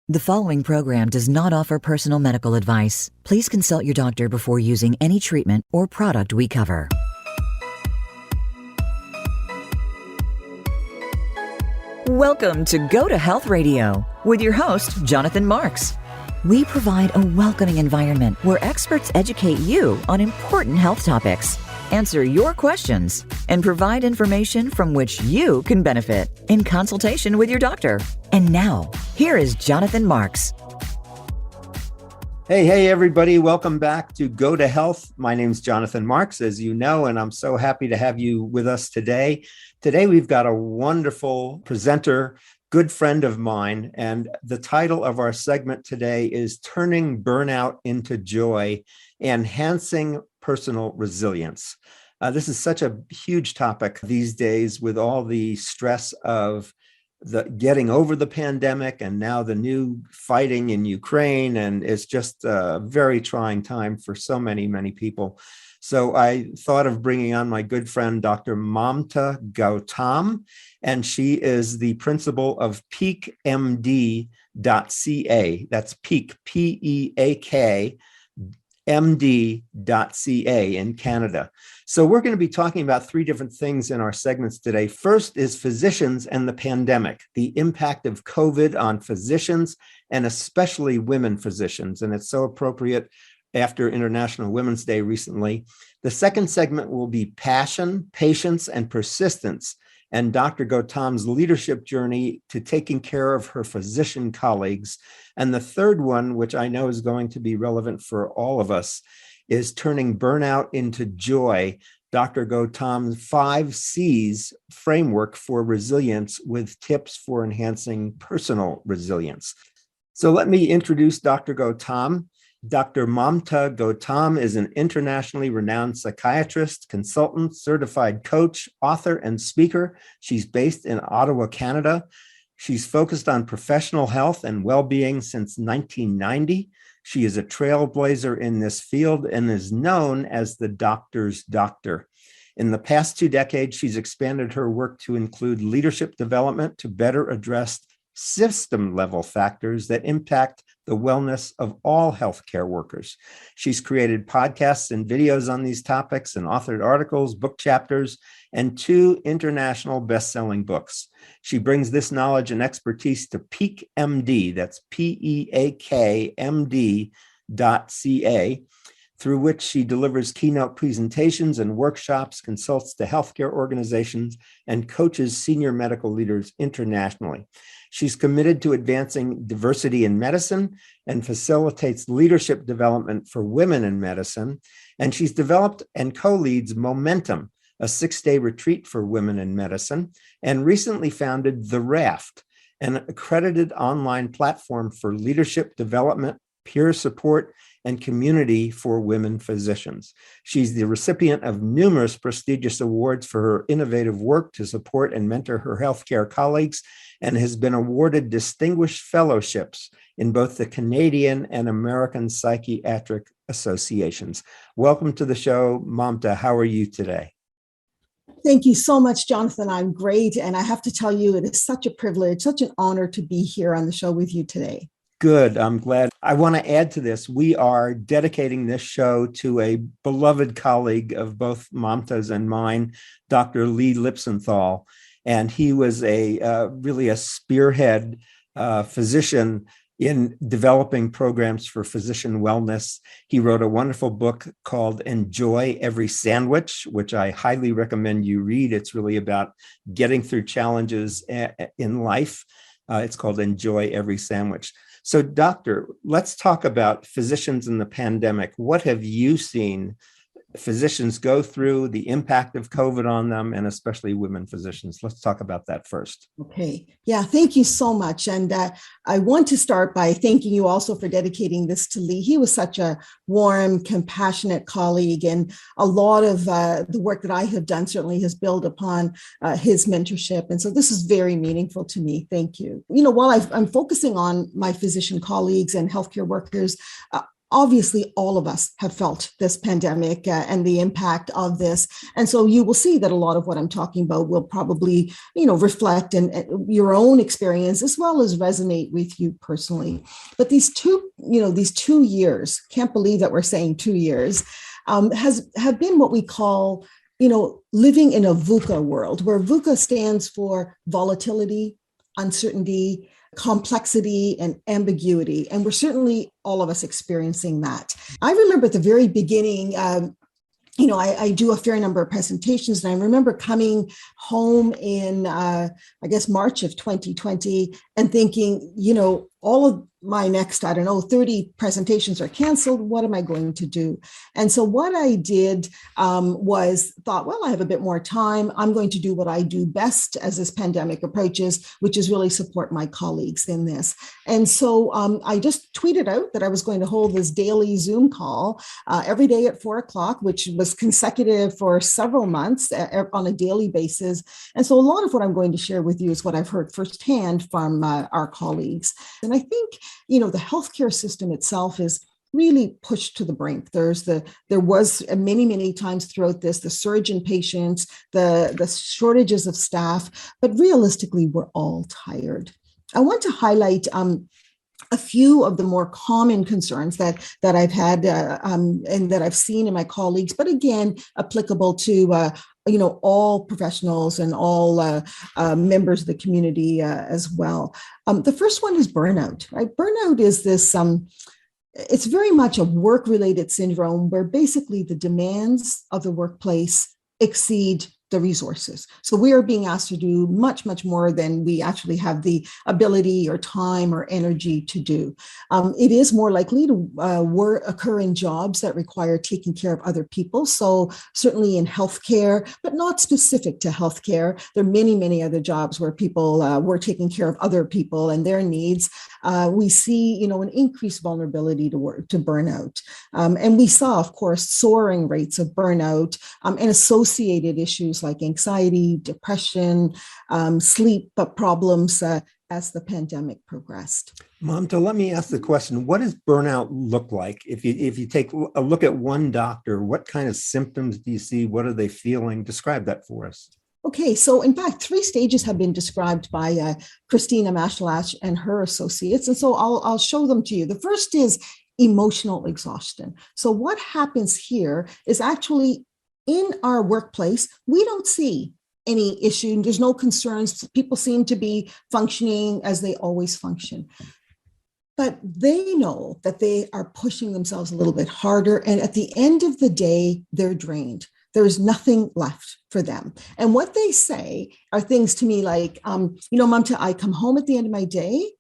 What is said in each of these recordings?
The following program does not offer personal medical advice. Please consult your doctor before using any treatment or product we cover. Welcome to Go to Health Radio with your host, Jonathan Marks. We provide a welcoming environment where experts educate you on important health topics, answer your questions, and provide information from which you can benefit in consultation with your doctor. And now, here is Jonathan Marks. Hey, everybody. Welcome back to Go to Health. My name is Jonathan Marks, as you know, and I'm so happy to have you with us today. Today, we've got a wonderful presenter, good friend of mine, and the title of our segment today is Turning Burnout into Joy, Enhancing Personal Resilience. This is such a huge topic these days with all the stress of the getting over the pandemic and now the new fighting in Ukraine. And it's just a very trying time for so many people. So I thought of bringing on my good friend, Dr. Mamta Gautam, and she is the principal of peakmd.ca. That's Peak, P-E-A-K, md.ca in Canada. So we're going to be talking about three different things in our segments today. First is physicians and the pandemic, the impact of COVID on physicians and especially women physicians. And it's so appropriate after International Women's Day recently. The second segment will be passion, patience, and persistence, and Dr. Gautam's leadership journey to taking care of her physician colleagues. And the third one, which I know is going to be relevant for all of us, is turning burnout into joy, Dr. Gautam's 5 C's framework for resilience with tips for enhancing personal resilience. So let me introduce Dr. Gautam. Dr. Mamta Gautam is an internationally renowned psychiatrist, consultant, certified coach, author, and speaker. She's based in Ottawa, Canada. She's focused on professional health and well-being since 1990. She is a trailblazer in this field and is known as the doctor's doctor. In the past 2 decades, she's expanded her work to include leadership development to better address system-level factors that impact the wellness of all healthcare workers. She's created podcasts and videos on these topics and authored articles, book chapters, and 2 international best-selling books. She brings this knowledge and expertise to Peak MD, that's PEAKMD.ca, through which she delivers keynote presentations and workshops, consults to healthcare organizations, and coaches senior medical leaders internationally. She's committed to advancing diversity in medicine and facilitates leadership development for women in medicine. And she's developed and co-leads Momentum, a 6-day retreat for women in medicine, and recently founded The Raft, an accredited online platform for leadership development, peer support, and community for women physicians. She's the recipient of numerous prestigious awards for her innovative work to support and mentor her healthcare colleagues, and has been awarded distinguished fellowships in both the Canadian and American Psychiatric Associations. Welcome to the show, Mamta. How are you today? Thank you so much, Jonathan. I'm great. And I have to tell you, it is such a privilege, such an honor to be here on the show with you today. Good. I'm glad. I want to add to this. We are dedicating this show to a beloved colleague of both Mamta's and mine, Dr. Lee Lipsenthal. And he was really a spearhead physician in developing programs for physician wellness. He wrote a wonderful book called Enjoy Every Sandwich, which I highly recommend you read. It's really about getting through challenges in life. It's called Enjoy Every Sandwich. So, doctor, let's talk about physicians in the pandemic. What have you seen physicians go through, the impact of COVID on them, and especially women physicians? Let's talk about that first. Okay. Yeah, thank you so much. And I want to start by thanking you also for dedicating this to Lee. He was such a warm, compassionate colleague, and a lot of the work that I have done certainly has built upon his mentorship. And so this is very meaningful to me. Thank you. You know, while I'm focusing on my physician colleagues and healthcare workers, obviously all of us have felt this pandemic and the impact of this. And so you will see that a lot of what I'm talking about will probably, reflect in your own experience as well as resonate with you personally. But these 2 years, can't believe that we're saying 2 years, have been what we call, living in a VUCA world, where VUCA stands for volatility, uncertainty, complexity, and ambiguity. And we're certainly all of us experiencing that. I remember at the very beginning, I do a fair number of presentations, and I remember coming home in, March of 2020 and thinking, all of my next, 30 presentations are canceled. What am I going to do? And so what I did was thought, well, I have a bit more time. I'm going to do what I do best as this pandemic approaches, which is really support my colleagues in this. And so I just tweeted out that I was going to hold this daily Zoom call every day at 4:00, which was consecutive for several months on a daily basis. And so a lot of what I'm going to share with you is what I've heard firsthand from our colleagues. And I think, the healthcare system itself is really pushed to the brink. There was many, many times throughout this, the surge in patients, the shortages of staff, but realistically, we're all tired. I want to highlight a few of the more common concerns that I've had and that I've seen in my colleagues, but again, applicable to all professionals and all members of the community as well. The first one is burnout, right? Burnout is this, it's very much a work-related syndrome where basically the demands of the workplace exceed the resources. So we are being asked to do much, much more than we actually have the ability or time or energy to do. It is more likely to occur in jobs that require taking care of other people. So certainly in healthcare, but not specific to healthcare. There are many, many other jobs where people were taking care of other people and their needs. We see, an increased vulnerability to burnout. And we saw, of course, soaring rates of burnout and associated issues like anxiety, depression, sleep problems as the pandemic progressed. Mamta, let me ask the question, what does burnout look like? If you take a look at one doctor, what kind of symptoms do you see? What are they feeling? Describe that for us. Okay, so in fact, 3 stages have been described by Christina Mashlash and her associates. And so I'll show them to you. The first is emotional exhaustion. So what happens here is actually in our workplace, we don't see any issue. There's no concerns. People seem to be functioning as they always function. But they know that they are pushing themselves a little bit harder. And at the end of the day, they're drained. There is nothing left for them. And what they say are things to me like, Mamta, I come home at the end of my day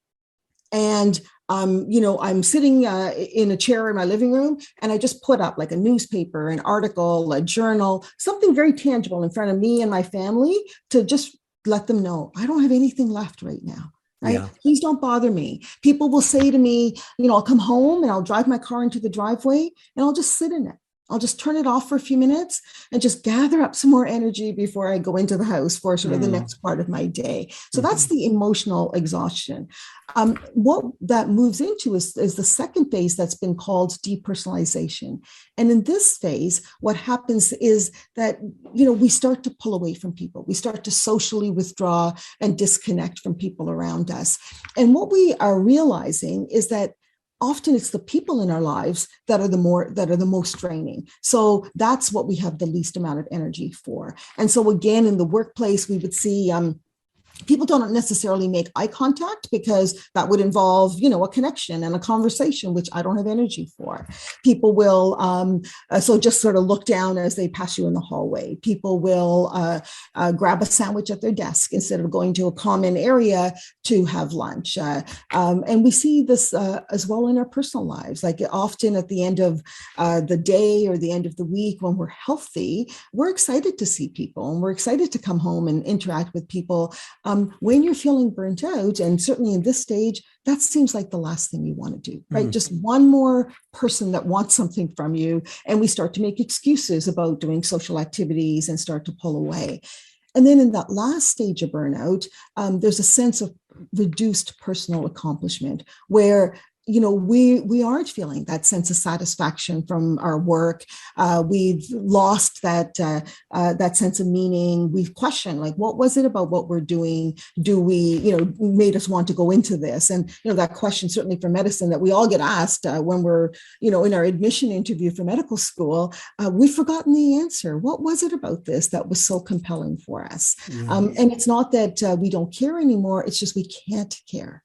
and I'm sitting in a chair in my living room and I just put up like a newspaper, an article, a journal, something very tangible in front of me and my family to just let them know I don't have anything left right now. Right? Yeah. Please don't bother me. People will say to me, I'll come home and I'll drive my car into the driveway and I'll just sit in it. I'll just turn it off for a few minutes and just gather up some more energy before I go into the house for sort of the next part of my day. So that's the emotional exhaustion. What that moves into is the second phase that's been called depersonalization. And in this phase, what happens is that, we start to pull away from people. We start to socially withdraw and disconnect from people around us. And what we are realizing is that often it's the people in our lives that are the most draining. So that's what we have the least amount of energy for. And so again, in the workplace, we would see people don't necessarily make eye contact because that would involve, a connection and a conversation, which I don't have energy for. People will, so just sort of look down as they pass you in the hallway. People will grab a sandwich at their desk instead of going to a common area to have lunch. And we see this as well in our personal lives. Like often at the end of the day or the end of the week when we're healthy, we're excited to see people and we're excited to come home and interact with people. When you're feeling burnt out, and certainly in this stage, that seems like the last thing you want to do, right? Just one more person that wants something from you, and we start to make excuses about doing social activities and start to pull away. And then in that last stage of burnout, there's a sense of reduced personal accomplishment where we aren't feeling that sense of satisfaction from our work. We've lost that sense of meaning. We've questioned, like, what was it about what we're doing? Do we, made us want to go into this? And, that question certainly for medicine that we all get asked when we're, in our admission interview for medical school, we've forgotten the answer. What was it about this that was so compelling for us? And it's not that we don't care anymore. It's just we can't care.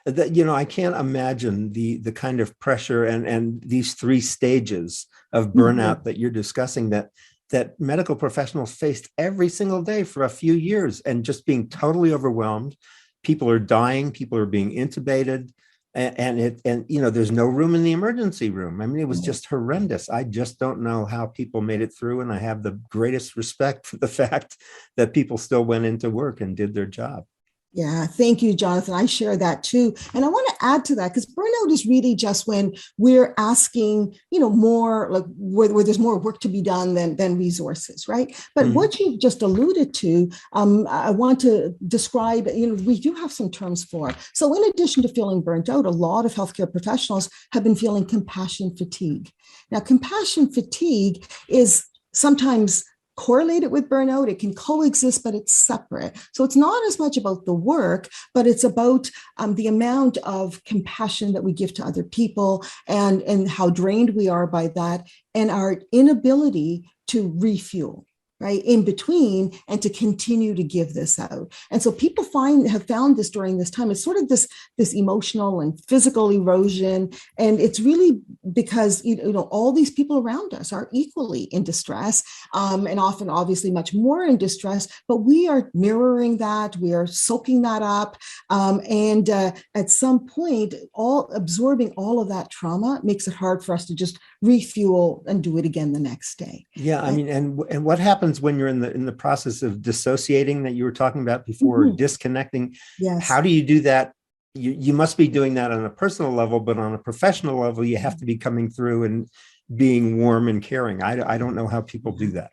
That, I can't imagine the kind of pressure and these 3 stages of burnout that you're discussing that medical professionals faced every single day for a few years, and just being totally overwhelmed. People are dying, people are being intubated, and there's no room in the emergency room. I mean, it was just horrendous. I just don't know how people made it through, and I have the greatest respect for the fact that people still went into work and did their job. Yeah, thank you, Jonathan. I share that too. And I want to add to that, because burnout is really just when we're asking, more, like where there's more work to be done than resources, right? But what you've just alluded to, I want to describe, we do have some terms for. So in addition to feeling burnt out, a lot of healthcare professionals have been feeling compassion fatigue. Now, compassion fatigue is sometimes correlated with burnout. It can coexist, but it's separate. So it's not as much about the work, but it's about the amount of compassion that we give to other people, and how drained we are by that, and our inability to refuel, right, in between, and to continue to give this out. And so people have found this during this time. It's sort of this emotional and physical erosion. And it's really because, all these people around us are equally in distress, and often obviously much more in distress, but we are mirroring that. We are soaking that up. And at some point, absorbing all of that trauma makes it hard for us to just refuel and do it again the next day. Yeah. I mean, and what happens when you're in the process of dissociating that you were talking about before, disconnecting? Yes. How do you do that? You must be doing that on a personal level, but on a professional level, you have to be coming through and being warm and caring. I don't know how people do that.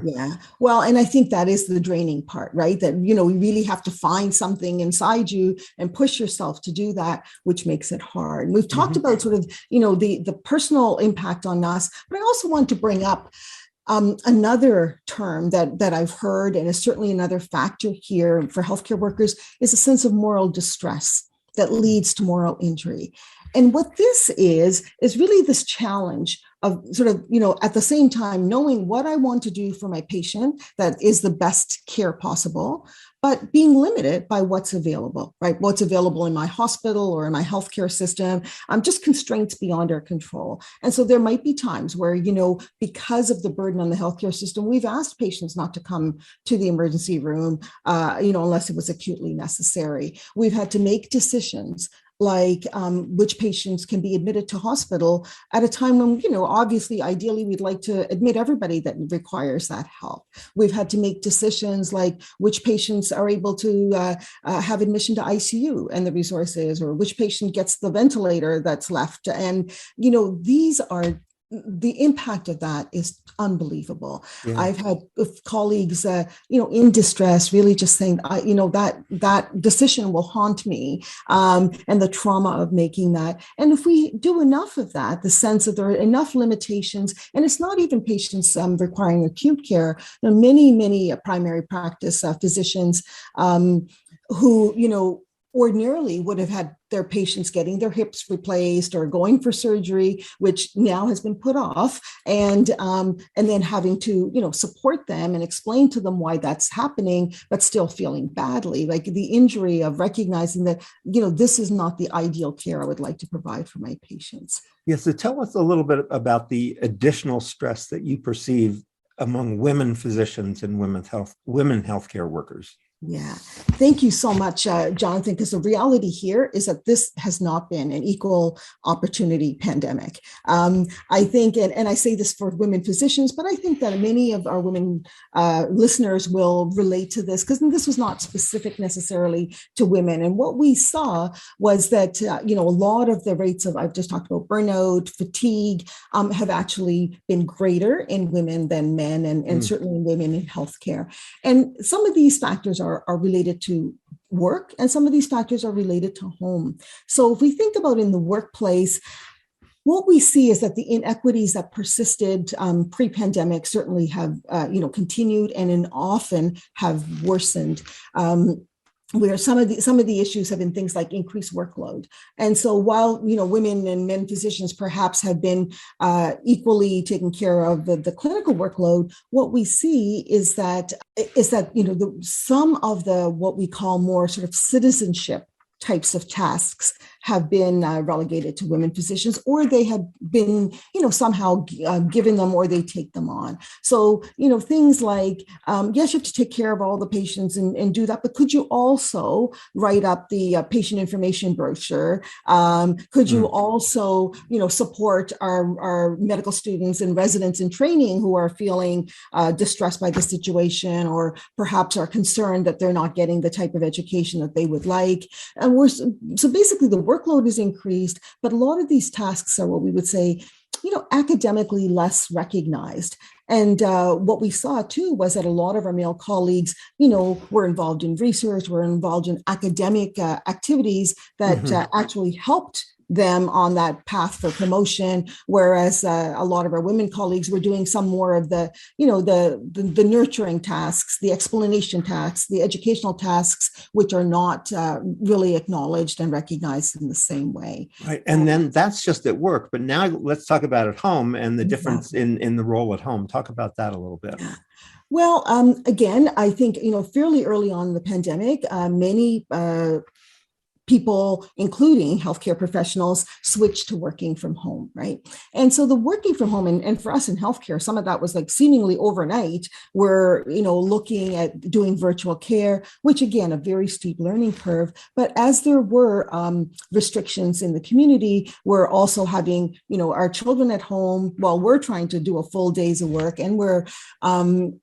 Yeah. Well, and I think that is the draining part, right? That, we really have to find something inside you and push yourself to do that, which makes it hard. And we've talked about sort of, the personal impact on us, but I also want to bring up another term that I've heard, and is certainly another factor here for healthcare workers, is a sense of moral distress that leads to moral injury. And what this is really this challenge of sort of, at the same time, knowing what I want to do for my patient that is the best care possible, but being limited by what's available, right? What's available in my hospital or in my healthcare system, just constraints beyond our control. And so there might be times where, because of the burden on the healthcare system, we've asked patients not to come to the emergency room, unless it was acutely necessary. We've had to make decisions like which patients can be admitted to hospital at a time when, obviously, ideally, we'd like to admit everybody that requires that help. We've had to make decisions like which patients are able to have admission to ICU and the resources, or which patient gets the ventilator that's left. And, these are the impact of that is unbelievable. Yeah. I've had colleagues, in distress, really just saying, that decision will haunt me, and the trauma of making that. And if we do enough of that, the sense that there are enough limitations, and it's not even patients requiring acute care. There are many primary practice physicians who, ordinarily would have had their patients getting their hips replaced or going for surgery, which now has been put off, and then having to, support them and explain to them why that's happening, but still feeling badly, like the injury of recognizing that, this is not the ideal care I would like to provide for my patients. Yes. So tell us a little bit about the additional stress that you perceive among women physicians and women healthcare workers. Yeah, thank you so much, Jonathan, because the reality here is that this has not been an equal opportunity pandemic. I think, and I say this for women physicians, but I think that many of our women listeners will relate to this, because this was not specific necessarily to women. And what we saw was that, a lot of the rates of, I've just talked about burnout, fatigue, have actually been greater in women than men, and certainly women in healthcare. And some of these factors are related to work, and some of these factors are related to home. So if we think about in the workplace, what we see is that the inequities that persisted pre-pandemic certainly have, continued and often have worsened. Where some of the issues have been things like increased workload. And so while, women and men physicians perhaps have been equally taking care of the clinical workload, what we see is that some of the what we call more sort of citizenship types of tasks have been relegated to women physicians, or they have been, somehow given them, or they take them on. So, things like, yes, you have to take care of all the patients and do that, but could you also write up the patient information brochure? Could you also, support our medical students and residents in training who are feeling distressed by the situation, or perhaps are concerned that they're not getting the type of education that they would like? And so basically the workload is increased, but a lot of these tasks are what we would say, academically less recognized. And what we saw too was that a lot of our male colleagues, were involved in research, were involved in academic activities that actually helped them on that path for promotion, whereas a lot of our women colleagues were doing some more of the nurturing tasks, the explanation tasks, the educational tasks, which are not really acknowledged and recognized in the same way. Right. And then that's just at work. But now let's talk about at home and the difference in the role at home. Talk about that a little bit. Yeah. Well, again, I think, fairly early on in the pandemic, many people, including healthcare professionals, switched to working from home, right? And so the working from home, and for us in healthcare, some of that was like seemingly overnight. We're, looking at doing virtual care, which again, a very steep learning curve. But as there were restrictions in the community, we're also having, our children at home while we're trying to do a full days of work, and we're then,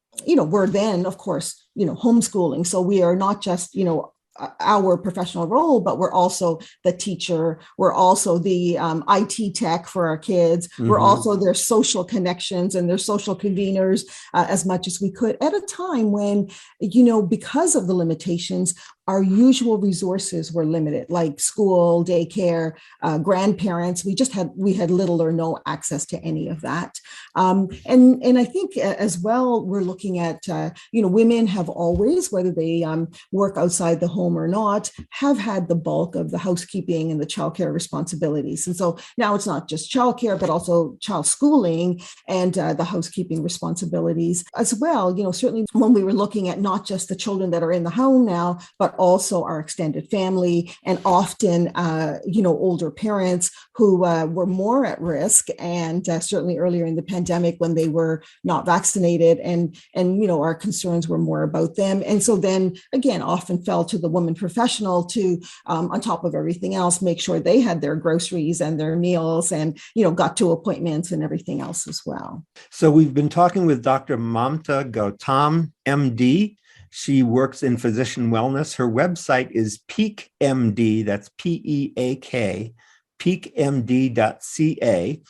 of course, homeschooling. So we are not just, our professional role, but we're also the teacher. We're also the IT tech for our kids. We're also their social connections and their social conveners as much as we could at a time when, because of the limitations, our usual resources were limited, like school, daycare, grandparents. We had little or no access to any of that. And I think as well, we're looking at, women have always, whether they work outside the home or not, have had the bulk of the housekeeping and the childcare responsibilities. And so now it's not just childcare, but also child schooling and the housekeeping responsibilities as well. Certainly when we were looking at not just the children that are in the home now, but also our extended family, and often, older parents who were more at risk, and certainly earlier in the pandemic when they were not vaccinated, and our concerns were more about them. And so then again, often fell to the woman professional to, on top of everything else, make sure they had their groceries and their meals and, got to appointments and everything else as well. So we've been talking with Dr. Mamta Gautam, MD. She works in physician wellness. Her website is PeakMD, that's PEAK, peakmd.ca.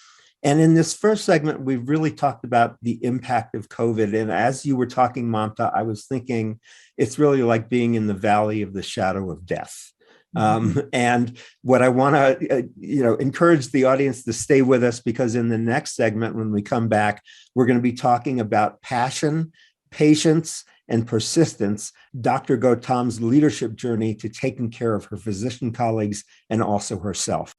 And in this first segment, we've really talked about the impact of COVID. And as you were talking, Mamta, I was thinking it's really like being in the valley of the shadow of death. And what I want to, encourage the audience to stay with us, because in the next segment, when we come back, we're going to be talking about passion, patience, and persistence, Dr. Gautam's leadership journey to taking care of her physician colleagues and also herself.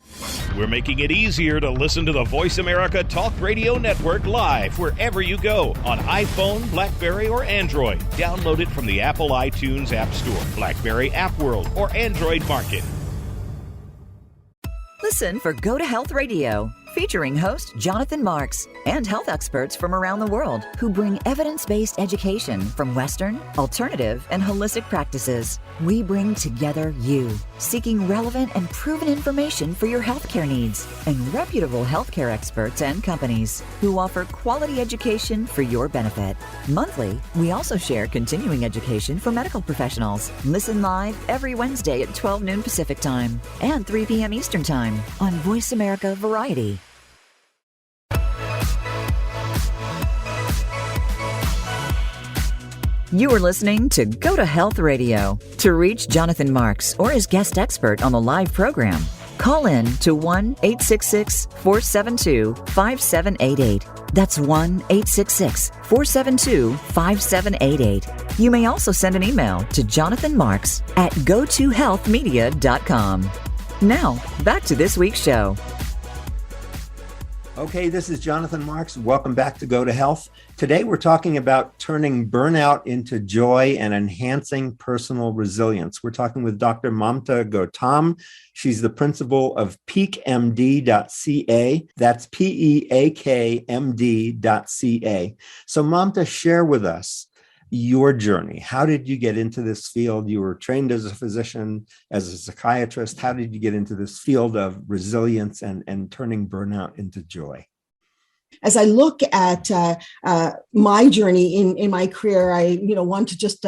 We're making it easier to listen to the Voice America Talk Radio Network live wherever you go on iPhone, BlackBerry, or Android. Download it from the Apple iTunes App Store, BlackBerry App World, or Android Market. Listen for Go to Health Radio, featuring host Jonathan Marks and health experts from around the world who bring evidence-based education from Western, alternative, and holistic practices. We bring together you, seeking relevant and proven information for your healthcare needs, and reputable healthcare experts and companies who offer quality education for your benefit. Monthly, we also share continuing education for medical professionals. Listen live every Wednesday at 12 noon Pacific Time and 3 p.m. Eastern Time on Voice America Variety. You are listening to Go to Health Radio. To reach Jonathan Marks or his guest expert on the live program, call in to 1-866-472-5788. That's 1-866-472-5788. You may also send an email to jonathanmarks@gotohealthmedia.com. Now, back to this week's show. Okay, this is Jonathan Marks. Welcome back to Go to Health. Today, we're talking about turning burnout into joy and enhancing personal resilience. We're talking with Dr. Mamta Gautam. She's the principal of peakmd.ca. That's peakmd.ca. So Mamta, share with us your journey. How did you get into this field? You were trained as a physician, as a psychiatrist. How did you get into this field of resilience and turning burnout into joy? As I look at my journey in my career, I want to just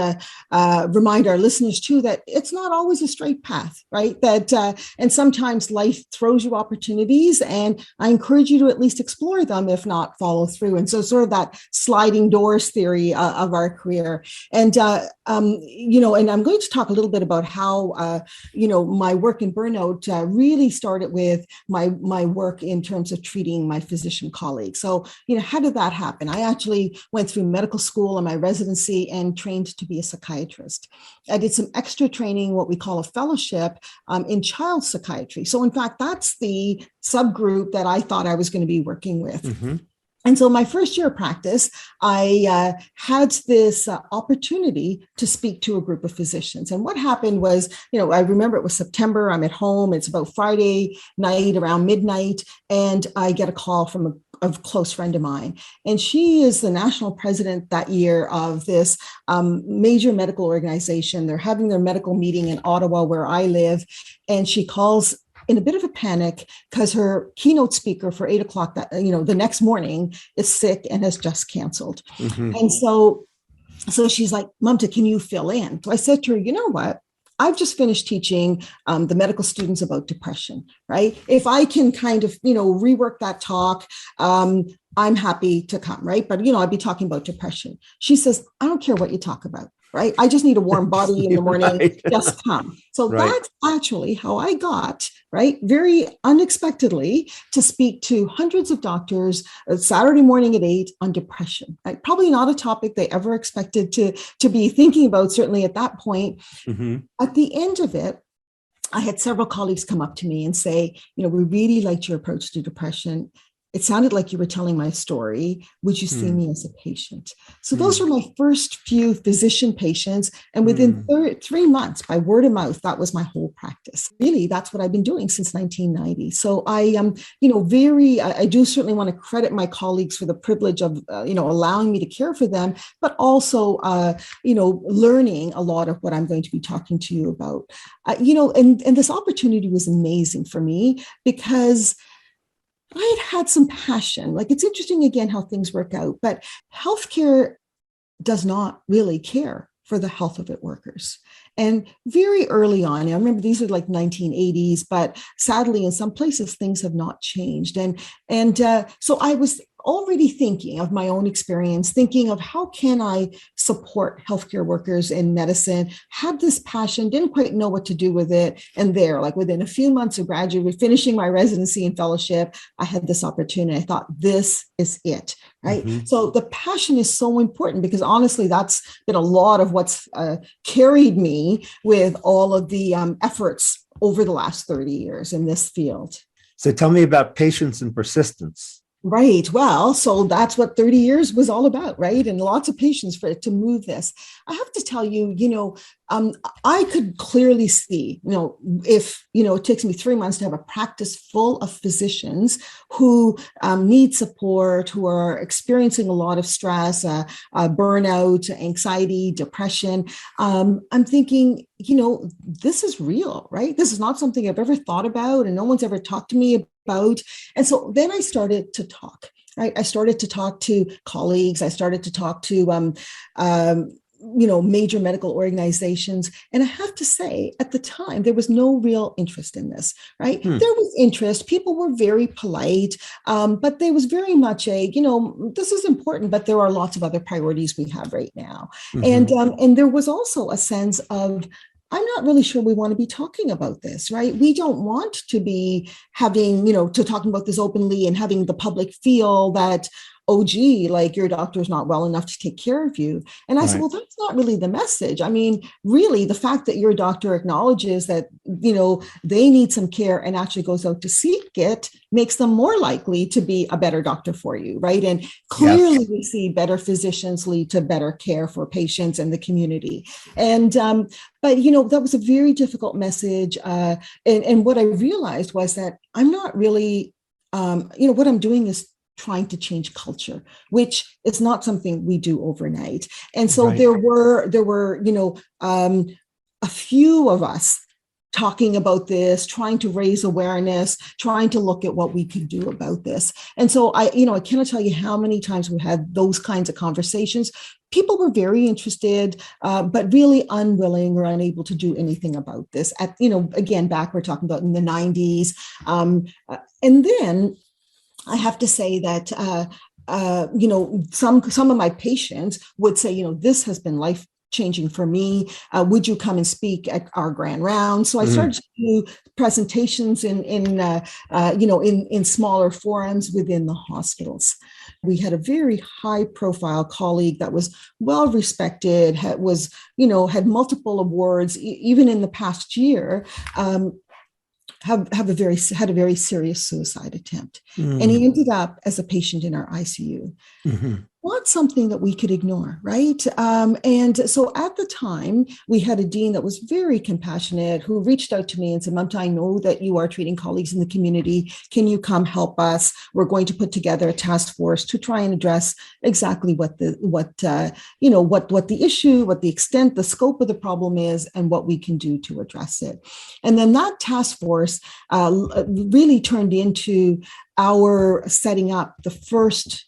remind our listeners too that it's not always a straight path, right? That and sometimes life throws you opportunities, and I encourage you to at least explore them, if not follow through. And so, sort of that sliding doors theory of our career, and and I'm going to talk a little bit about how my work in burnout really started with my work in terms of treating my physician colleagues. So, how did that happen? I actually went through medical school and my residency and trained to be a psychiatrist. I did some extra training, what we call a fellowship in child psychiatry. So in fact, that's the subgroup that I thought I was going to be working with. Mm-hmm. And so my first year of practice, I had this opportunity to speak to a group of physicians. And what happened was, I remember it was September, I'm at home, it's about Friday night around midnight, and I get a call from a close friend of mine. And she is the national president that year of this major medical organization. They're having their medical meeting in Ottawa, where I live. And she calls in a bit of a panic because her keynote speaker for 8 o'clock the next morning is sick and has just canceled. Mm-hmm. And so she's like, Mamta, can you fill in? So I said to her, you know what? I've just finished teaching the medical students about depression, right? If I can kind of, rework that talk, I'm happy to come, right? But, I'd be talking about depression. She says, I don't care what you talk about, right? I just need a warm body in the morning, right. Just come. So right. That's actually how I got, right, very unexpectedly to speak to hundreds of doctors Saturday morning at 8 on depression, right? Probably not a topic they ever expected to be thinking about, certainly at that point. Mm-hmm. At the end of it, I had several colleagues come up to me and say, we really liked your approach to depression. It sounded like you were telling my story. Would you see me as a patient? So those were my first few physician patients. And within 3 months, by word of mouth, that was my whole practice. Really, that's what I've been doing since 1990. So I do certainly want to credit my colleagues for the privilege of, allowing me to care for them, but also, learning a lot of what I'm going to be talking to you about. And this opportunity was amazing for me because I had some passion. Like, it's interesting, again, how things work out, but healthcare does not really care for the health of its workers. And very early on, I remember these are like 1980s, but sadly, in some places, things have not changed. And so I was already thinking of my own experience, thinking of how can I support healthcare workers in medicine, had this passion, didn't quite know what to do with it. And within a few months of finishing my residency and fellowship, I had this opportunity. I thought, this is it, right? Mm-hmm. So the passion is so important because honestly, that's been a lot of what's carried me with all of the efforts over the last 30 years in this field. So tell me about patience and persistence. Right. Well, so that's what 30 years was all about, right? And lots of patience for it to move this. I have to tell you, I could clearly see, if, it takes me 3 months to have a practice full of physicians who need support, who are experiencing a lot of stress, burnout, anxiety, depression. I'm thinking, this is real, right? This is not something I've ever thought about and no one's ever talked to me about. And so then I started to talk, right? I started to talk to colleagues. I started to talk to major medical organizations. And I have to say, at the time, there was no real interest in this, right? There was interest. People were very polite, but there was very much this is important, but there are lots of other priorities we have right now. And there was also a sense of, I'm not really sure we want to be talking about this, right? We don't want to be having, to talking about this openly and having the public feel that, oh, gee, like your doctor is not well enough to take care of you. And I said, well, that's not really the message. I mean, really, the fact that your doctor acknowledges that, they need some care and actually goes out to seek it makes them more likely to be a better doctor for you, right? And clearly we see better physicians lead to better care for patients and the community. And, but, that was a very difficult message. And what I realized was that I'm not really, what I'm doing is trying to change culture, which is not something we do overnight. And so there were, a few of us talking about this, trying to raise awareness, trying to look at what we could do about this. And so I cannot tell you how many times we had those kinds of conversations. People were very interested, but really unwilling or unable to do anything about this. Again, back we're talking about in the 90s. And then I have to say that, some of my patients would say, this has been life-changing for me. Would you come and speak at our grand round? So I started to do presentations in smaller forums within the hospitals. We had a very high-profile colleague that was well-respected, had multiple awards, even in the past year. Had a very serious suicide attempt. And he ended up as a patient in our ICU. Not something that we could ignore, right? And so at the time, we had a dean that was very compassionate who reached out to me and said, Mamta, I know that you are treating colleagues in the community. Can you come help us? We're going to put together a task force to try and address exactly what the issue, what the extent, the scope of the problem is, and what we can do to address it. And then that task force really turned into our setting up the first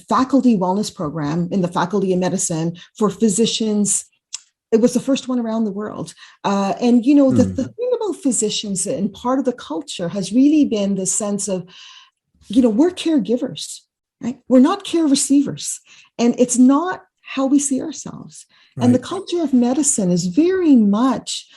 faculty wellness program in the Faculty of Medicine for physicians. It was the first one around the world. The thing about physicians and part of the culture has really been the sense of, we're caregivers, right? We're not care receivers. And it's not how we see ourselves. Right. And the culture of medicine is very much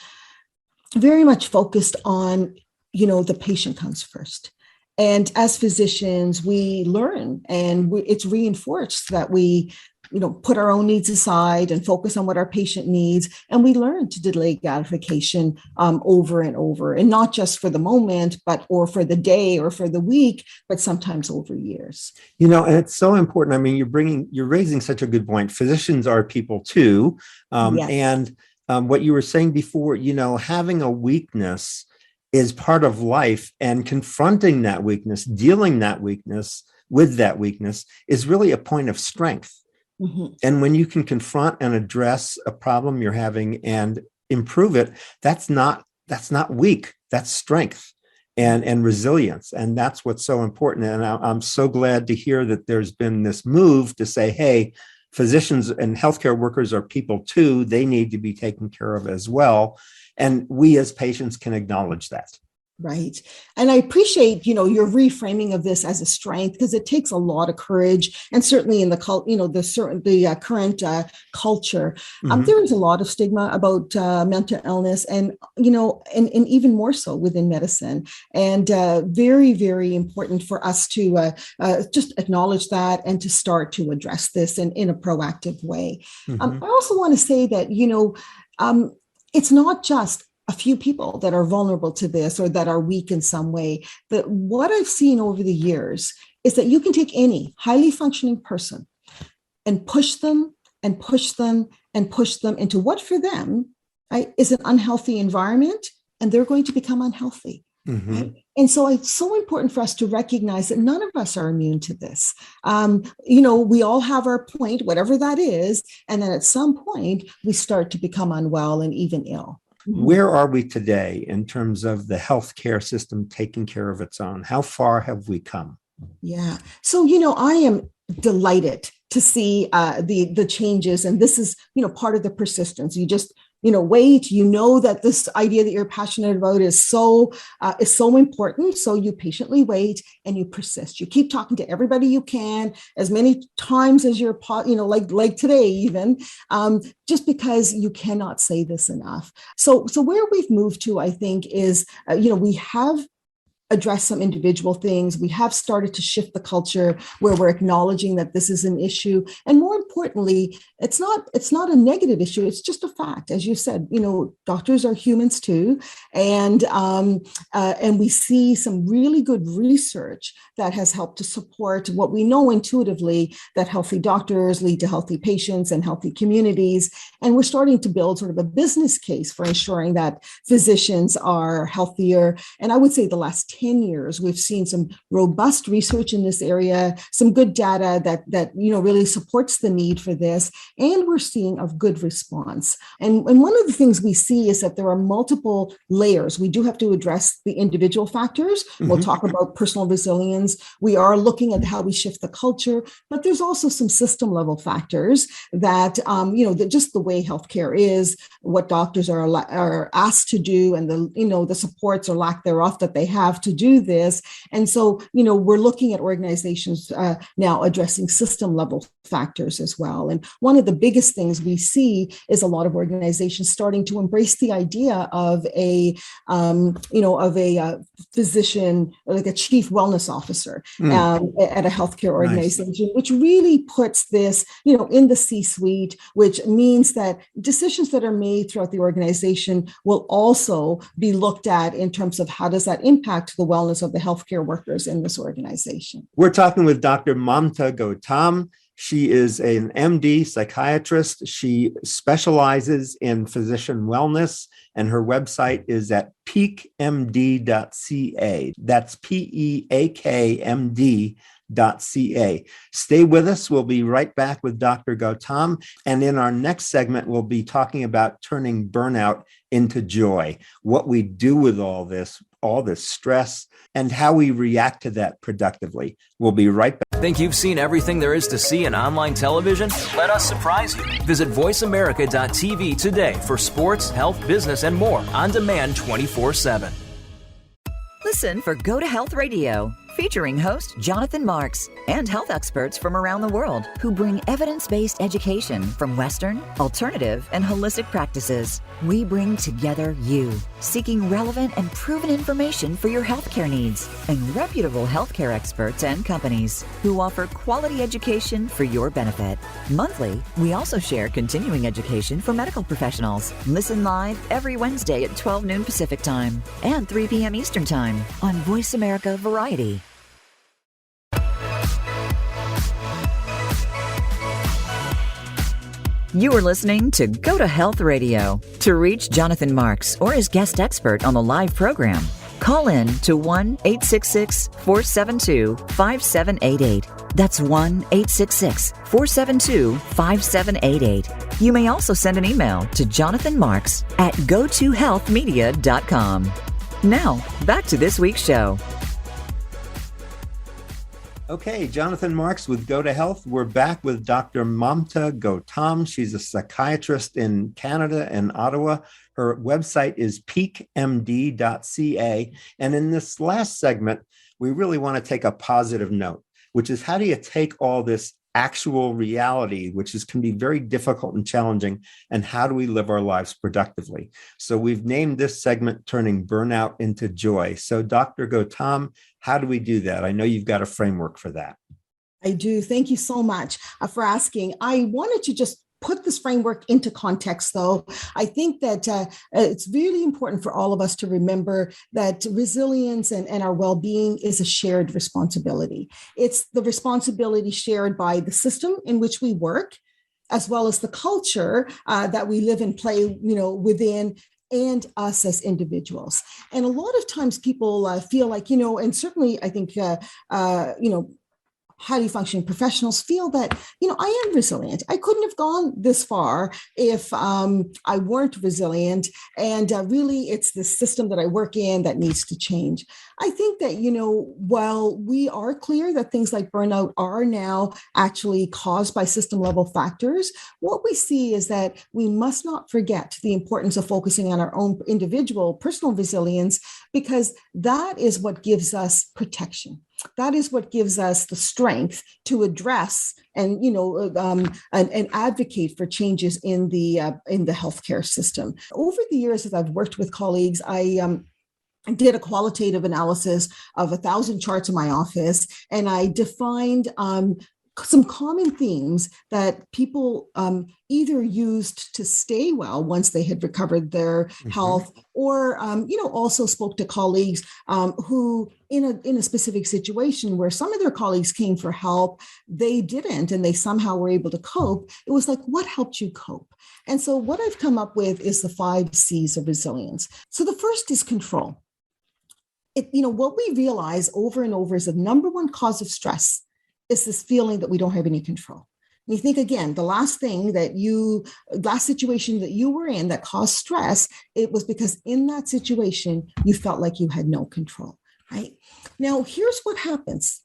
focused on, the patient comes first. And as physicians, we learn and it's reinforced that we, put our own needs aside and focus on what our patient needs. And we learn to delay gratification over and over, and not just for the moment, or for the day or for the week, but sometimes over years. And it's so important. I mean, you're raising such a good point. Physicians are people too. Yes. And what you were saying before, having a weakness is part of life, and confronting that weakness, dealing with that weakness is really a point of strength. And when you can confront and address a problem you're having and improve it, that's not weak, that's strength and resilience. And that's what's so important. And I'm so glad to hear that there's been this move to say, hey, physicians and healthcare workers are people too. They need to be taken care of as well. And we as patients can acknowledge that. Right. And I appreciate, your reframing of this as a strength, because it takes a lot of courage. And certainly in the current culture, there is a lot of stigma about mental illness, and even more so within medicine. And very, very important for us to just acknowledge that and to start to address this in a proactive way. I also want to say that, it's not just a few people that are vulnerable to this or that are weak in some way. But what I've seen over the years is that you can take any highly functioning person and push them and push them and push them into what for them, right, is an unhealthy environment, and they're going to become unhealthy. Right? And so it's so important for us to recognize that none of us are immune to this. We all have our point, whatever that is. And then at some point, we start to become unwell and even ill. Where are we today in terms of the healthcare system taking care of its own? How far have we come? Yeah. So, I am delighted to see the changes. And this is, part of the persistence. You just, wait, that this idea that you're passionate about is so important. So you patiently wait and you persist. You keep talking to everybody you can, as many times as you're, like today, even, just because you cannot say this enough. So where we've moved to, I think, is, we have address some individual things. We have started to shift the culture where we're acknowledging that this is an issue. And more importantly, it's not a negative issue. It's just a fact. As you said, doctors are humans too. And we see some really good research that has helped to support what we know intuitively, that healthy doctors lead to healthy patients and healthy communities. And we're starting to build sort of a business case for ensuring that physicians are healthier. And I would say the last 10 years, we've seen some robust research in this area, some good data that really supports the need for this, and we're seeing a good response. And one of the things we see is that there are multiple layers. We do have to address the individual factors. Mm-hmm. We'll talk about personal resilience. We are looking at how we shift the culture, but there's also some system level factors that, that just the way healthcare is, what doctors are asked to do, and the supports or lack thereof that they have to do this. And so, we're looking at organizations now addressing system level factors as well. And one of the biggest things we see is a lot of organizations starting to embrace the idea of a physician, like a chief wellness officer at a healthcare organization, nice. Which really puts this, in the C-suite, which means that decisions that are made throughout the organization will also be looked at in terms of how does that impact the wellness of the healthcare workers in this organization. We're talking with Dr. Mamta Gautam. She is an MD psychiatrist. She specializes in physician wellness, and her website is at peakmd.ca. That's peakmd.ca. Stay with us. We'll be right back with Dr. Gautam. And in our next segment, we'll be talking about turning burnout into joy, what we do with all this stress, and how we react to that productively. We'll be right back. Think you've seen everything there is to see in online television? Let us surprise you. Visit voiceamerica.tv today for sports, health, business, and more on demand 24/7. Listen for Go to Health Radio, featuring host Jonathan Marks and health experts from around the world who bring evidence-based education from Western, alternative, and holistic practices. We bring together you, seeking relevant and proven information for your healthcare needs, and reputable healthcare experts and companies who offer quality education for your benefit. Monthly, we also share continuing education for medical professionals. Listen live every Wednesday at 12 noon Pacific Time and 3 p.m. Eastern Time on Voice America Variety. You are listening to Go to Health Radio. To reach Jonathan Marks or his guest expert on the live program, call in to 1-866-472-5788. That's 1-866-472-5788. You may also send an email to jonathanmarks@gotohealthmedia.com. Now, back to this week's show. Okay, Jonathan Marks with Go to Health. We're back with Dr. Mamta Gautam. She's a psychiatrist in Canada and Ottawa. Her website is peakmd.ca. And in this last segment, we really want to take a positive note, which is how do you take all this actual reality, can be very difficult and challenging, and how do we live our lives productively? So we've named this segment Turning Burnout into Joy. So Dr. Gautam, how do we do that? I know you've got a framework for that. I do. Thank you so much for asking. I wanted to just put this framework into context, though. I think that it's really important for all of us to remember that resilience and our well-being is a shared responsibility. It's the responsibility shared by the system in which we work, as well as the culture that we live and play, within, and us as individuals. And a lot of times people feel like, and certainly I think, highly functioning professionals feel that, I am resilient. I couldn't have gone this far if I weren't resilient. And really, it's the system that I work in that needs to change. I think that, while we are clear that things like burnout are now actually caused by system level factors, what we see is that we must not forget the importance of focusing on our own individual personal resilience, because that is what gives us protection. That is what gives us the strength to address and advocate for changes in the healthcare system. Over the years, as I've worked with colleagues, I did a qualitative analysis of 1,000 charts in my office, and I defined some common themes that people either used to stay well once they had recovered their health, or also spoke to colleagues who, in a specific situation where some of their colleagues came for help, they didn't, and they somehow were able to cope. It was like, what helped you cope? And so what I've come up with is the 5 C's of resilience. So the first is control. What we realize over and over is the number one cause of stress is this feeling that we don't have any control. And you think, again, the last situation that you were in that caused stress, it was because in that situation, you felt like you had no control, right? Now, here's what happens.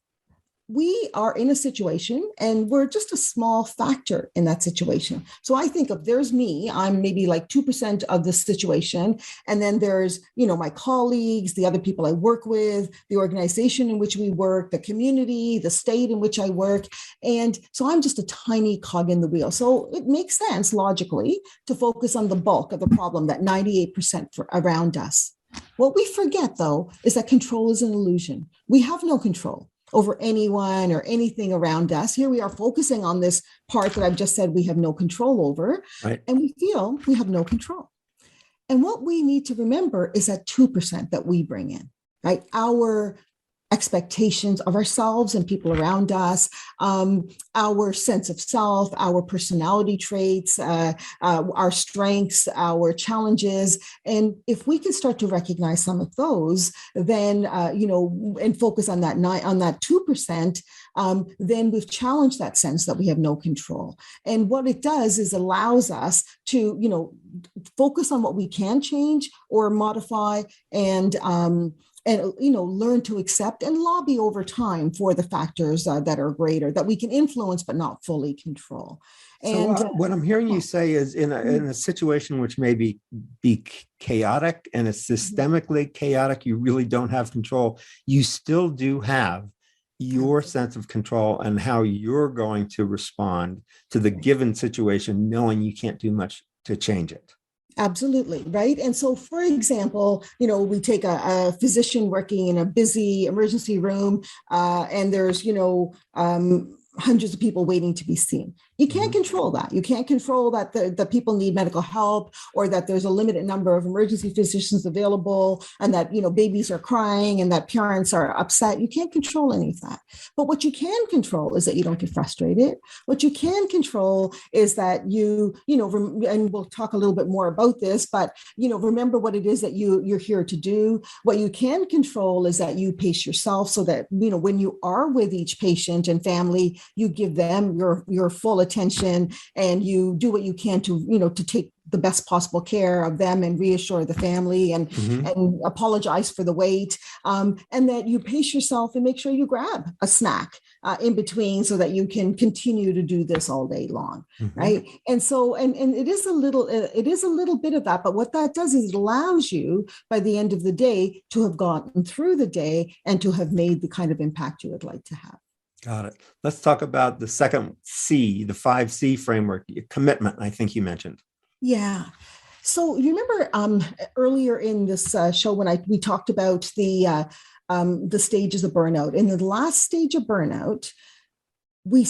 We are in a situation and we're just a small factor in that situation. So I think of, there's me, I'm maybe like 2% of the situation. And then there's, my colleagues, the other people I work with, the organization in which we work, the community, the state in which I work. And so I'm just a tiny cog in the wheel. So it makes sense logically to focus on the bulk of the problem, that 98% around us. What we forget, though, is that control is an illusion. We have no control over anyone or anything around us. Here we are focusing on this part that I've just said we have no control over, right? And we feel we have no control. And what we need to remember is that 2% that we bring in, right? Our expectations of ourselves and people around us, our sense of self, our personality traits, our strengths, our challenges. And if we can start to recognize some of those, then, and focus on that 2%, then we've challenged that sense that we have no control. And what it does is allows us to, focus on what we can change or modify, and learn to accept and lobby over time for the factors that are greater, that we can influence but not fully control. And what I'm hearing you say is, in a situation which may be chaotic and is systemically chaotic, you really don't have control. You still do have your sense of control and how you're going to respond to the given situation, knowing you can't do much to change it. Absolutely. Right. And so, for example, we take a physician working in a busy emergency room, and there's, hundreds of people waiting to be seen. You can't control that. You can't control that the people need medical help, or that there's a limited number of emergency physicians available, and that, babies are crying and that parents are upset. You can't control any of that. But what you can control is that you don't get frustrated. What you can control is that and we'll talk a little bit more about this, but, remember what it is that you're here to do. What you can control is that you pace yourself so that, when you are with each patient and family, you give them your full attention, and you do what you can to take the best possible care of them and reassure the family and apologize for the wait, and that you pace yourself and make sure you grab a snack in between so that you can continue to do this all day long, right? And so, and it is a little bit of that, but what that does is it allows you by the end of the day to have gotten through the day and to have made the kind of impact you would like to have. Got it. Let's talk about the second C, the 5C framework, commitment, I think you mentioned. Yeah. So you remember earlier in this show when we talked about the stages of burnout. In the last stage of burnout, we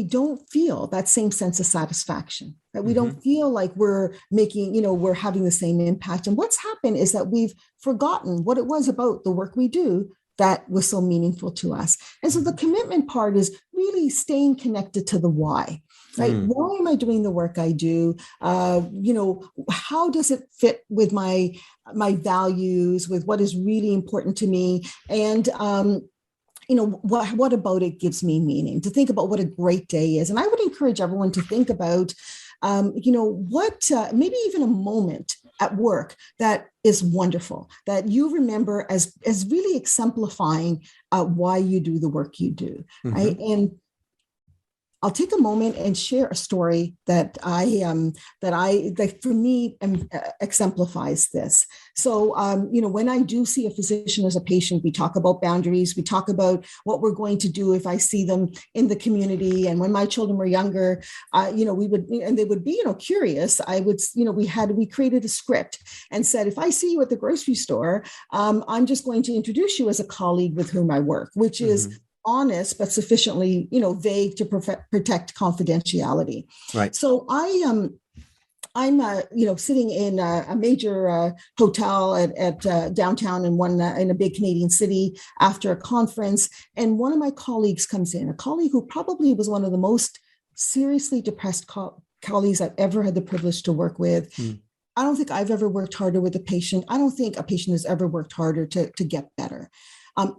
don't feel that same sense of satisfaction. That we don't feel like we're making, we're having the same impact. And what's happened is that we've forgotten what it was about the work we do that was so meaningful to us. And so the commitment part is really staying connected to the why, right? Why am I doing the work I do? How does it fit with my values, with what is really important to me? And what about it gives me meaning, to think about what a great day is. And I would encourage everyone to think about, what maybe even a moment at work that is wonderful, that you remember as really exemplifying why you do the work you do, right? And I'll take a moment and share a story that for me exemplifies this. So, when I do see a physician as a patient, we talk about boundaries. We talk about what we're going to do if I see them in the community. And when my children were younger, we would, and they would be, curious. I would, we created a script and said, if I see you at the grocery store, I'm just going to introduce you as a colleague with whom I work, which is honest, but sufficiently, vague to protect confidentiality. Right. So I'm sitting in a major hotel at downtown in a big Canadian city after a conference, and one of my colleagues comes in, a colleague who probably was one of the most seriously depressed colleagues I've ever had the privilege to work with. I don't think I've ever worked harder with a patient. I don't think a patient has ever worked harder to get better.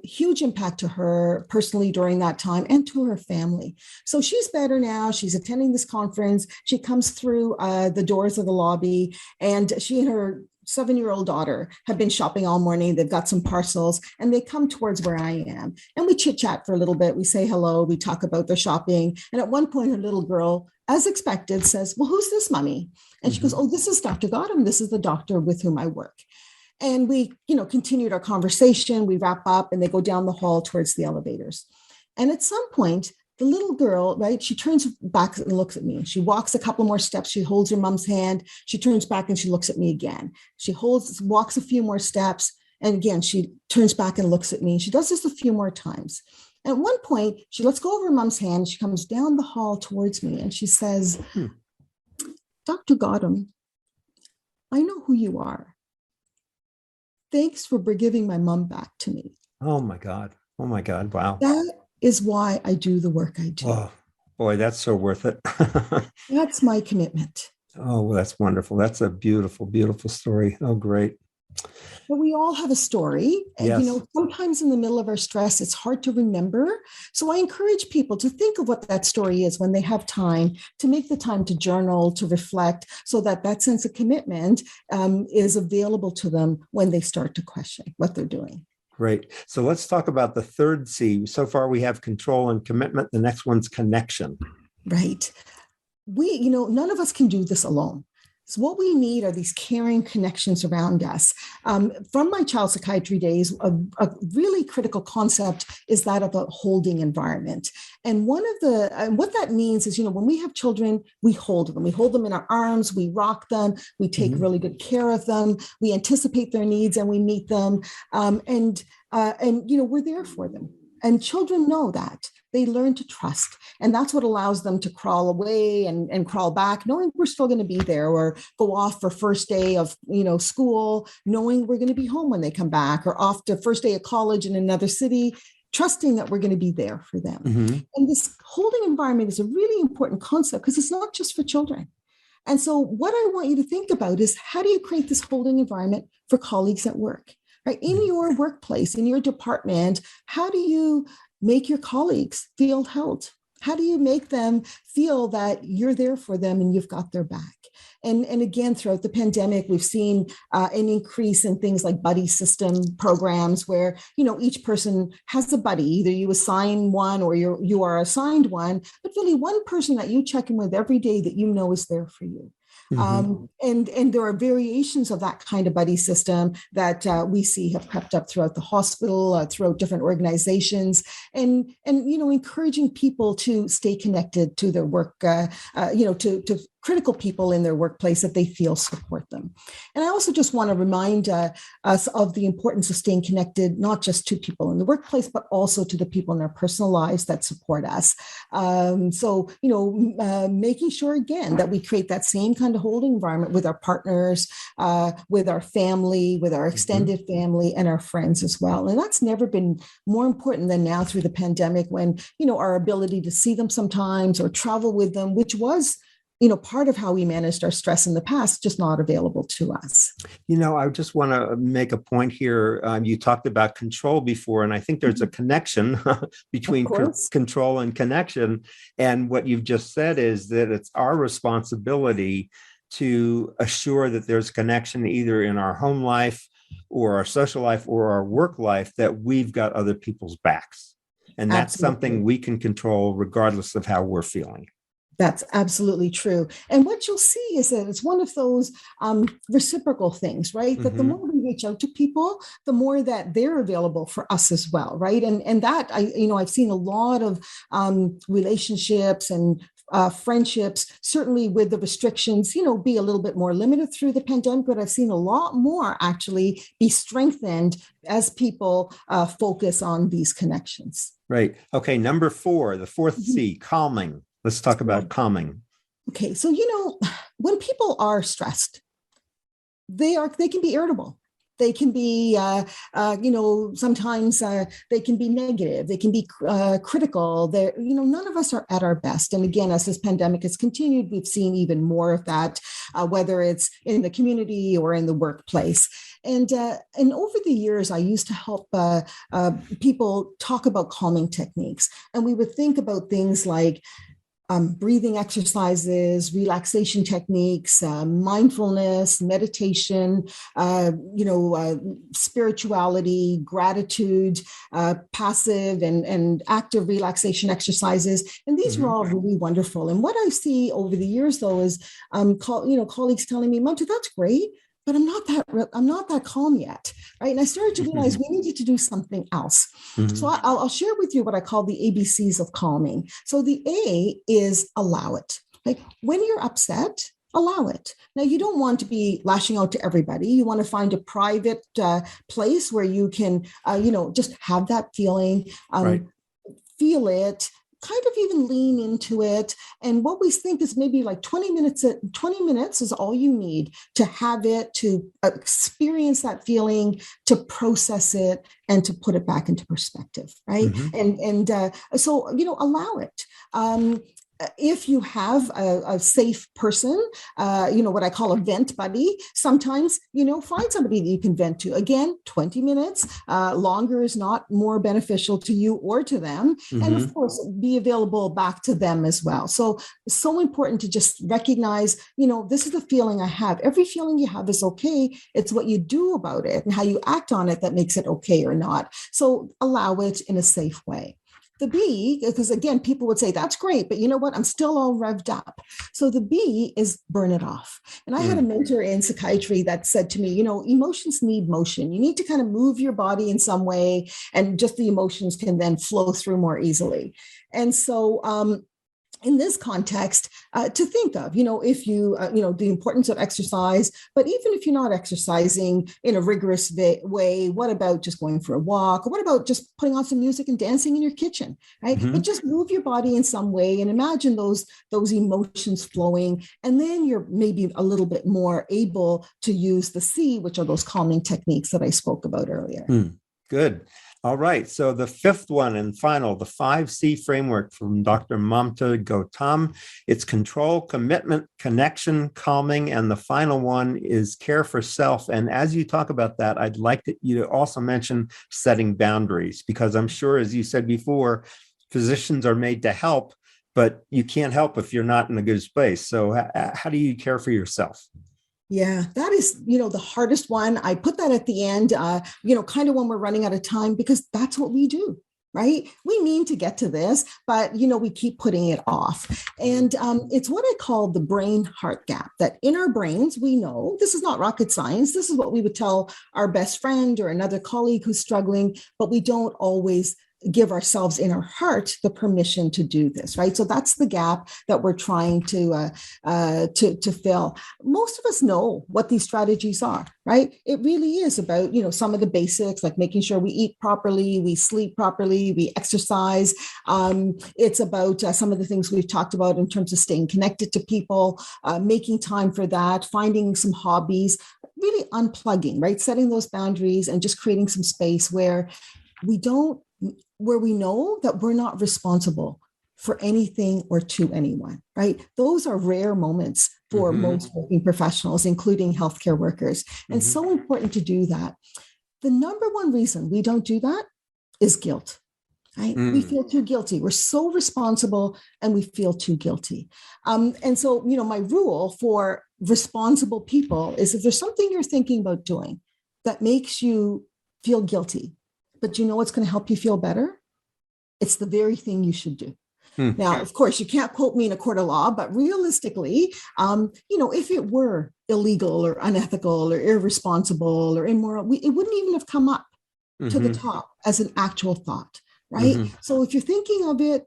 Huge impact to her personally during that time and to her family. So she's better now. She's attending this conference. She comes through the doors of the lobby, and she and her 7-year-old daughter have been shopping all morning. They've got some parcels, and they come towards where I am. And we chit chat for a little bit. We say hello. We talk about their shopping. And at one point, her little girl, as expected, says, "Well, who's this, mommy?" And she goes, "Oh, this is Dr. Gautam. This is the doctor with whom I work." And we, continued our conversation. We wrap up and they go down the hall towards the elevators. And at some point, the little girl, right, she turns back and looks at me. She walks a couple more steps. She holds her mom's hand. She turns back and she looks at me again. She walks a few more steps. And again, she turns back and looks at me. She does this a few more times. At one point, she lets go of her mom's hand. She comes down the hall towards me and she says, "Dr. Gautam, I know who you are. Thanks for giving my mom back to me." Oh my God. Wow. That is why I do the work I do. Oh, boy, that's so worth it. That's my commitment. Oh, well, that's wonderful. That's a beautiful, beautiful story. Oh, great. But we all have a story. And, Yes. sometimes in the middle of our stress, it's hard to remember. So I encourage people to think of what that story is when they have time, to make the time to journal, to reflect, so that that sense of commitment is available to them when they start to question what they're doing. Great. So let's talk about the third C. So far, we have control and commitment. The next one's connection. Right. None of us can do this alone. So what we need are these caring connections around us. From my child psychiatry days, a really critical concept is that of a holding environment. And what that means is, when we have children, we hold them. We hold them in our arms, we rock them, we take really good care of them, we anticipate their needs and we meet them. And we're there for them. And children know that. They learn to trust. And that's what allows them to crawl away and crawl back, knowing we're still going to be there, or go off for first day of, school, knowing we're going to be home when they come back, or off to first day of college in another city, trusting that we're going to be there for them. And this holding environment is a really important concept because it's not just for children. And so what I want you to think about is, how do you create this holding environment for colleagues at work? Right? In your workplace, in your department, how do you make your colleagues feel held? How do you make them feel that you're there for them and you've got their back? And again, throughout the pandemic, we've seen an increase in things like buddy system programs where, each person has a buddy. Either you assign one or you are assigned one, but really one person that you check in with every day that is there for you. And there are variations of that kind of buddy system that we see have crept up throughout the hospital, throughout different organizations, and encouraging people to stay connected to their work, to critical people in their workplace that they feel support them. And I also just want to remind us of the importance of staying connected, not just to people in the workplace, but also to the people in their personal lives that support us. Making sure, again, that we create that same kind of holding environment with our partners, with our family, with our extended family, and our friends as well. And that's never been more important than now through the pandemic, when, our ability to see them sometimes or travel with them, which was part of how we managed our stress in the past, just not available to us. I just want to make a point here. You talked about control before, and I think there's a connection between control and connection. And what you've just said is that it's our responsibility to assure that there's connection either in our home life or our social life or our work life, that we've got other people's backs. And that's something we can control regardless of how we're feeling. That's absolutely true. And what you'll see is that it's one of those reciprocal things, right? That the more we reach out to people, the more that they're available for us as well, right? And that, I've seen a lot of relationships and friendships, certainly with the restrictions, be a little bit more limited through the pandemic, but I've seen a lot more actually be strengthened as people focus on these connections. Right. Okay. Number 4, the fourth C, calming. Let's talk about calming. Okay. So, when people are stressed, they can be irritable. They can be, sometimes they can be negative. They can be critical. They're, none of us are at our best. And again, as this pandemic has continued, we've seen even more of that, whether it's in the community or in the workplace. And over the years, I used to help people talk about calming techniques. And we would think about things like breathing exercises, relaxation techniques, mindfulness, meditation, spirituality, gratitude, passive and active relaxation exercises. And these were all really wonderful. And what I see over the years, though, is colleagues telling me, Mamta, that's great, but I'm not that calm yet, right? And I started to realize we needed to do something else. So I'll share with you what I call the ABCs of calming. So the A is allow it. Like when you're upset, allow it. Now, you don't want to be lashing out to everybody. You want to find a private place where you can, just have that feeling, feel it, kind of even lean into it. And what we think is maybe like 20 minutes is all you need to have it, to experience that feeling, to process it, and to put it back into perspective, right? So, allow it. If you have a safe person, what I call a vent buddy, sometimes, find somebody that you can vent to. Again, 20 minutes, longer is not more beneficial to you or to them. And of course, be available back to them as well. So important to just recognize, this is the feeling I have. Every feeling you have is okay. It's what you do about it and how you act on it that makes it okay or not. So allow it in a safe way. The B, because again, people would say, that's great, but you know what? I'm still all revved up. So the B is burn it off. And I had a mentor in psychiatry that said to me, emotions need motion. You need to kind of move your body in some way, and just the emotions can then flow through more easily. And so, in this context, to think of, if you, the importance of exercise, but even if you're not exercising in a rigorous way, what about just going for a walk? Or what about just putting on some music and dancing in your kitchen, right? But just move your body in some way and imagine those emotions flowing. And then you're maybe a little bit more able to use the C, which are those calming techniques that I spoke about earlier. Good. All right. So the fifth one and final, the 5C framework from Dr. Mamta Gautam. It's control, commitment, connection, calming, and the final one is care for self. And as you talk about that, I'd like you to also mention setting boundaries, because I'm sure, as you said before, physicians are made to help, but you can't help if you're not in a good space. So how do you care for yourself? Yeah, that is, the hardest one. I put that at the end, kind of when we're running out of time, because that's what we do, right? We mean to get to this, but, we keep putting it off. And it's what I call the brain-heart gap, that in our brains, we know, this is not rocket science. This is what we would tell our best friend or another colleague who's struggling, but we don't always give ourselves in our heart the permission to do this, right? So that's the gap that we're trying to fill. Most of us know what these strategies are, right? It really is about, some of the basics, like making sure we eat properly, we sleep properly, we exercise. It's about some of the things we've talked about in terms of staying connected to people, making time for that, finding some hobbies, really unplugging, right? Setting those boundaries and just creating some space where we know that we're not responsible for anything or to anyone, right? Those are rare moments for most working professionals, including healthcare workers. And so important to do that. The number one reason we don't do that is guilt. Right? We feel too guilty. We're so responsible and we feel too guilty. And so, my rule for responsible people is if there's something you're thinking about doing that makes you feel guilty, but you know what's going to help you feel better, it's the very thing you should do. Now, of course, you can't quote me in a court of law, but realistically, if it were illegal or unethical or irresponsible or immoral, it wouldn't even have come up to the top as an actual thought. Right. So if you're thinking of it,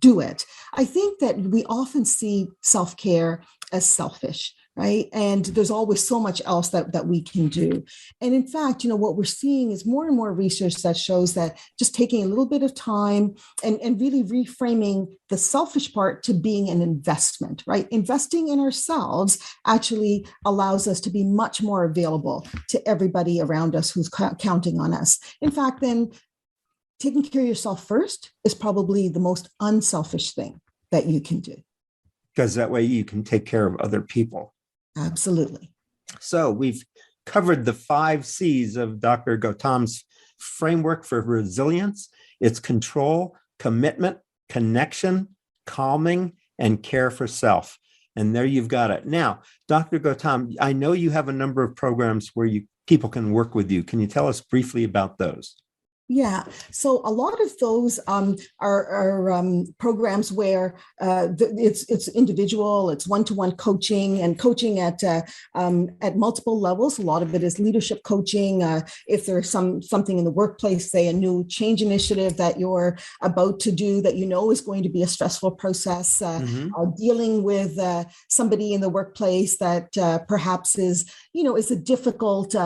do it. I think that we often see self-care as selfish, right? And there's always so much else that we can do. And in fact, what we're seeing is more and more research that shows that just taking a little bit of time and really reframing the selfish part to being an investment, right? Investing in ourselves actually allows us to be much more available to everybody around us who's counting on us. In fact, then taking care of yourself first is probably the most unselfish thing that you can do. Because that way you can take care of other people. Absolutely. So we've covered the 5 C's of Dr. Gautam's framework for resilience. It's control, commitment, connection, calming, and care for self. And there you've got it. Now, Dr. Gautam, I know you have a number of programs where people can work with you. Can you tell us briefly about those? Yeah, so a lot of those are programs where it's individual, it's one-to-one coaching and coaching at multiple levels. A lot of it is leadership coaching. If there's something in the workplace, say a new change initiative that you're about to do that is going to be a stressful process, dealing with somebody in the workplace that perhaps is a difficult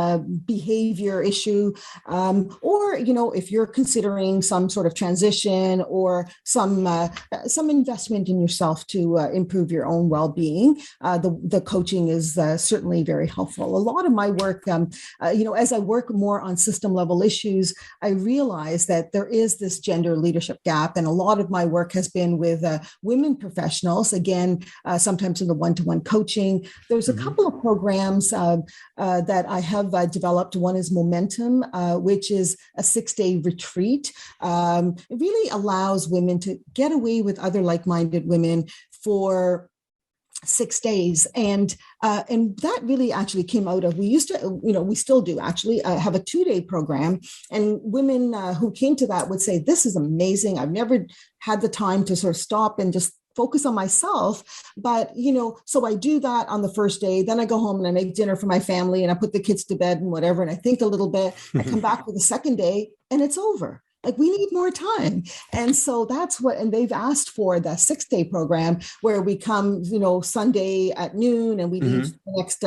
behavior issue, or if you're considering some sort of transition or some investment in yourself to improve your own well-being, the coaching is certainly very helpful. A lot of my work, as I work more on system level issues, I realize that there is this gender leadership gap, and a lot of my work has been with women professionals. Again, sometimes in the one-to-one coaching. There's a couple of programs that I have developed. One is Momentum, which is a 6-day retreat. It really allows women to get away with other like-minded women for 6 days. And that really actually came out of, we still do actually have a 2-day program. And women who came to that would say, this is amazing. I've never had the time to sort of stop and just focus on myself. But, so I do that on the first day. Then I go home and I make dinner for my family and I put the kids to bed and whatever. And I think a little bit. I come back for the second day and it's over. Like, we need more time. And so and they've asked for the 6-day program where we come, Sunday at noon and we leave the next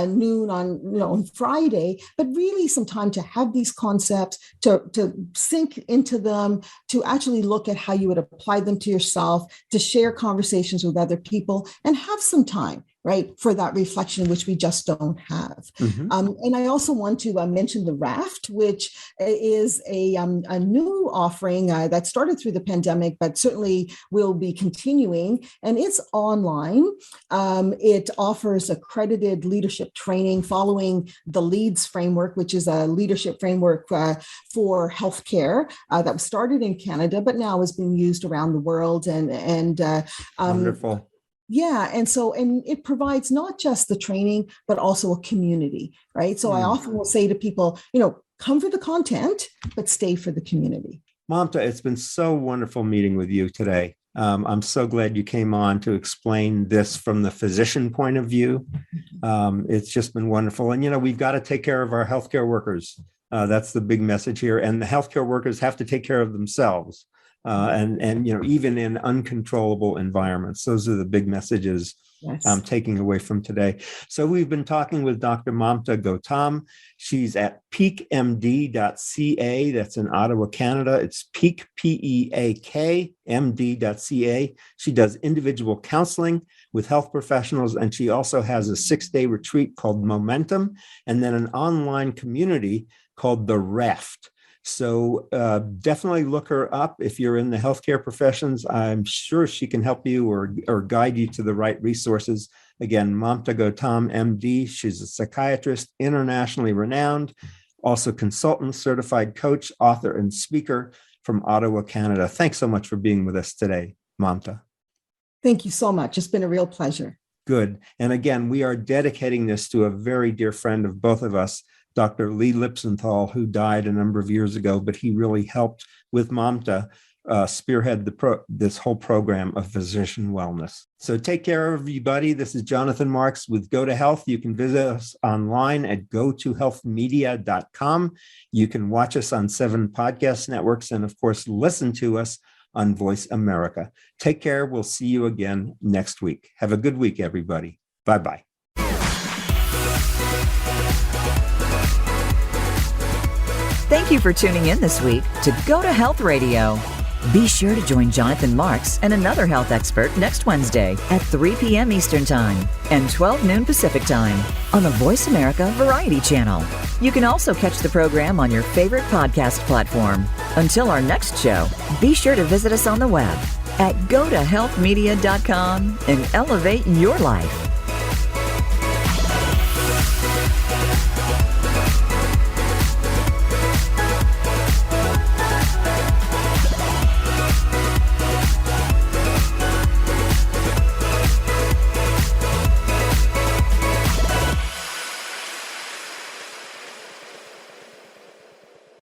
noon on Friday, but really some time to have these concepts, to sink into them, to actually look at how you would apply them to yourself, to share conversations with other people and have some time, right, for that reflection, which we just don't have. And I also want to mention the Raft, which is a new offering that started through the pandemic, but certainly will be continuing. And it's online. It offers accredited leadership training following the LEADS framework, which is a leadership framework for healthcare that was started in Canada, but now is being used around the world. And Wonderful. Yeah. And it provides not just the training, but also a community, right? So I often will say to people, come for the content, but stay for the community. Mamta, it's been so wonderful meeting with you today. I'm so glad you came on to explain this from the physician point of view. It's just been wonderful. And, we've got to take care of our healthcare workers. That's the big message here. And the healthcare workers have to take care of themselves. And even in uncontrollable environments. Those are the big messages I'm taking away from today. So we've been talking with Dr. Mamta Gautam. She's at peakmd.ca. That's in Ottawa, Canada. It's peak, P-E-A-K, md.ca. She does individual counseling with health professionals, and she also has a 6-day retreat called Momentum, and then an online community called The Raft. So definitely look her up. If you're in the healthcare professions, I'm sure she can help you or guide you to the right resources. Again, Mamta Gautam, MD. She's a psychiatrist, internationally renowned, also consultant, certified coach, author, and speaker from Ottawa, Canada. Thanks so much for being with us today, Mamta. Thank you so much. It's been a real pleasure. Good. And again, we are dedicating this to a very dear friend of both of us, Dr. Lee Lipsenthal, who died a number of years ago, but he really helped with Mamta spearhead this whole program of physician wellness. So take care, everybody. This is Jonathan Marks with Go to Health. You can visit us online at gotohealthmedia.com. You can watch us on 7 podcast networks and, of course, listen to us on Voice America. Take care. We'll see you again next week. Have a good week, everybody. Bye-bye. Thank you for tuning in this week to Go to Health Radio. Be sure to join Jonathan Marks and another health expert next Wednesday at 3 p.m. Eastern Time and 12 noon Pacific Time on the Voice America Variety Channel. You can also catch the program on your favorite podcast platform. Until our next show, be sure to visit us on the web at gotohealthmedia.com and elevate your life.